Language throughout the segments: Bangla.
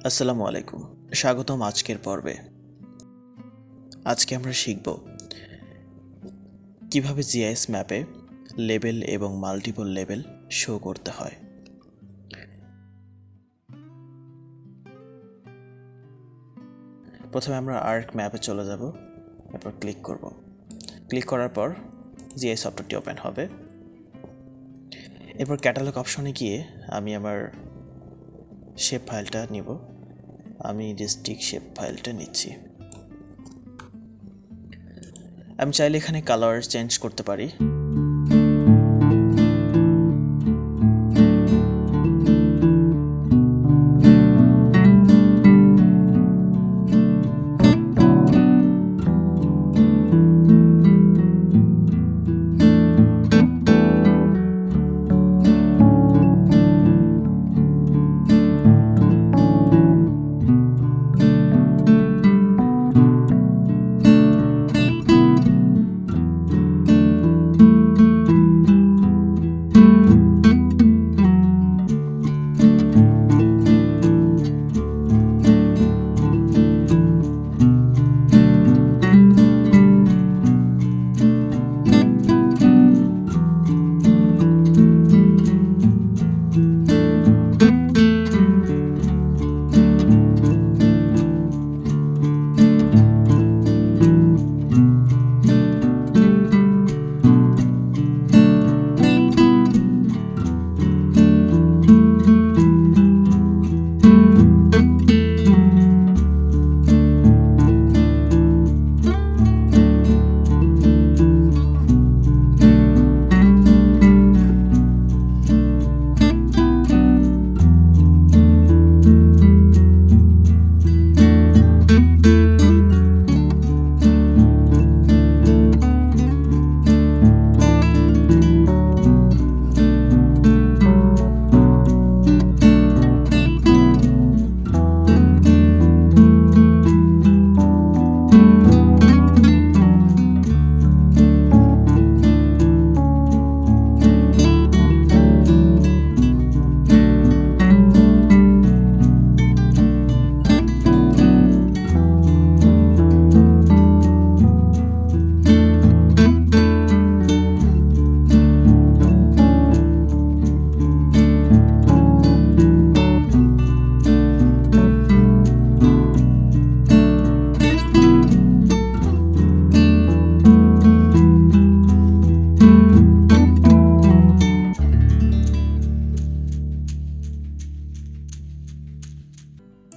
আসসালামু আলাইকুম, স্বাগতম আজকের পর্বে। আজকে আমরা শিখব কিভাবে জিআইএস ম্যাপে লেবেল এবং মাল্টিপল লেবেল শো করতে হয়। প্রথমে আমরা আর্ক ম্যাপে চলে যাব, এরপর ক্লিক করব। ক্লিক করার পর জিআইএস সফটওয়্যারটি ওপেন হবে। এরপর ক্যাটালগ অপশনে গিয়ে আমি আমার শেপ ফাইলটা নিব। আমি ডিস্ট্রিক্ট শেপ ফাইলটা নিচ্ছি। আমি চাইলে এখানে কালার চেঞ্জ করতে পারি।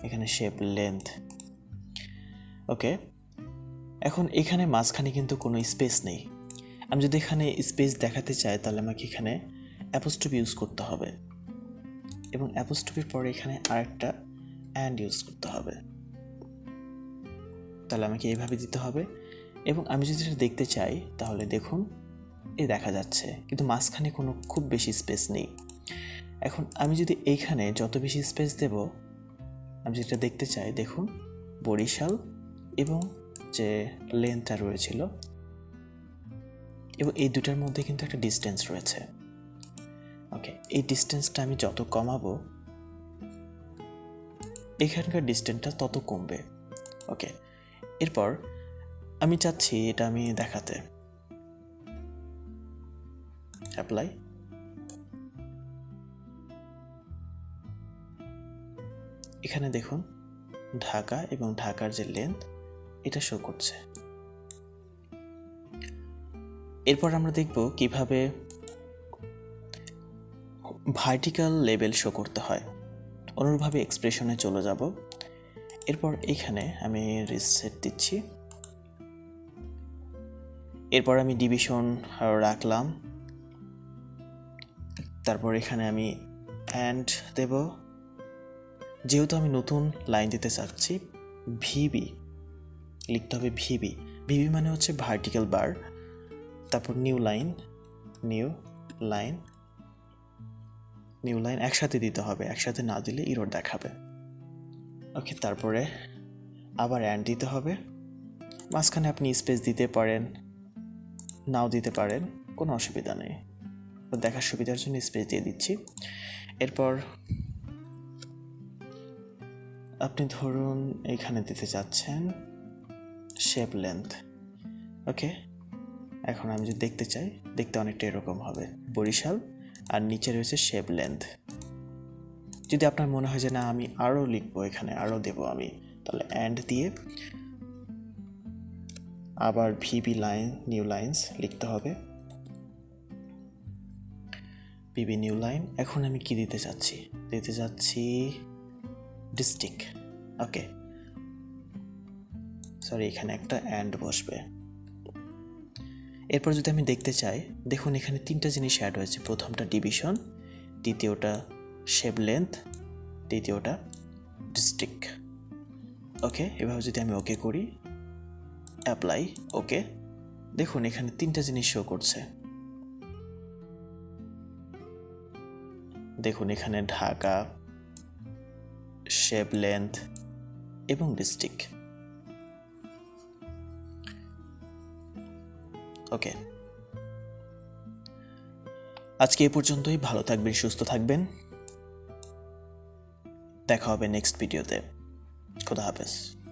এখানে শেপ লেন্থ। ওকে, এখন এখানে মাঝখানে কিন্তু কোনো স্পেস নেই। আমি যদি এখানে স্পেস দেখাতে চাই তাহলে আমাকে এখানে অ্যাপোস্ট্রফি ইউজ করতে হবে, এবং অ্যাপোস্ট্রফির পরে এখানে আরেকটা অ্যান্ড ইউজ করতে হবে। তাহলে আমাকে এইভাবে দিতে হবে, এবং আমি যদি এটা দেখতে চাই তাহলে দেখুন এ দেখা যাচ্ছে, কিন্তু মাঝখানে কোনো খুব বেশি স্পেস নেই। এখন আমি যদি এইখানে যত বেশি স্পেস দেব, আমি যেটা দেখতে চাই দেখুন বরিশাল এবং যে লেন্থটা রয়েছিল, এবং এই দুটার মধ্যে কিন্তু একটা ডিস্টেন্স রয়েছে। ওকে, এই ডিস্টেন্সটা আমি যত কমাবো এখানকার ডিস্টেন্সটা তত কমবে। ওকে, এরপর আমি চাচ্ছি এটা আমি দেখাতে, অ্যাপ্লাই। এখানে দেখুন ঢাকা এবং ঢাকার যে লেন্থ এটা শো করছে। এরপর আমরা দেখব কিভাবে ভার্টিক্যাল লেভেল শো করতে হয়। অনুরূপভাবে এক্সপ্রেশনে চলে যাব। এরপর এখানে আমি রিসেট দিচ্ছি। এরপর আমি ডিভিশন রাখলাম। তারপর এখানে আমি অ্যান্ড দেব। যেহেতু আমি নতুন লাইন দিতে চাচ্ছি, ভিবি লিখতে হবে। ভিবি ভিবি মানে হচ্ছে ভার্টিক্যাল বার। তারপর নিউ লাইন একসাথে দিতে হবে, একসাথে না দিলে ইরর দেখাবে। ওকে, তারপরে আবার অ্যান্ড দিতে হবে। মাঝখানে আপনি স্পেস দিতে পারেন, নাও দিতে পারেন, কোনো অসুবিধা নেই। দেখার সুবিধার জন্য স্পেস দিয়ে দিচ্ছি। এরপর আপনি ধরুন এইখানে দিতে চাচ্ছেন শেপ লেন্থ। ওকে, এখন আমি যদি দেখতে চাই, দেখতে অনেকটা এরকম হবে, বরিশাল, আর নিচে রয়েছে শেপ লেন্থ। যদি আপনার মনে হয় যে না আমি আরও লিখবো, এখানে আরও দেবো আমি, তাহলে অ্যান্ড দিয়ে আবার ভিবি লাইন নিউ লাইন্স লিখতে হবে, ভিবি নিউ লাইন। এখন আমি কি দিতে চাচ্ছি ডিস্ট্রিক্ট। ওকে, সরি, এখানে একটা অ্যান্ড বসবে। এরপর যদি আমি দেখতে চাই, দেখুন এখানে তিনটা জিনিস অ্যাড হয়েছে। প্রথমটা ডিভিশন, দ্বিতীয়টা শেপ লেন্থ, তৃতীয়টা ডিস্ট্রিক্ট। ওকে, এভাবে যদি আমি ওকে করি, অ্যাপ্লাই, ওকে, দেখুন এখানে তিনটা জিনিস শো করছে। দেখুন এখানে ঢাকা, শেপ লেন্থ এবং ডিস্ট্রিক্ট। ওকে, আজকে এ পর্যন্তই। ভালো থাকবেন, সুস্থ থাকবেন, দেখা হবে নেক্সট ভিডিওতে। খোদা হাফেজ।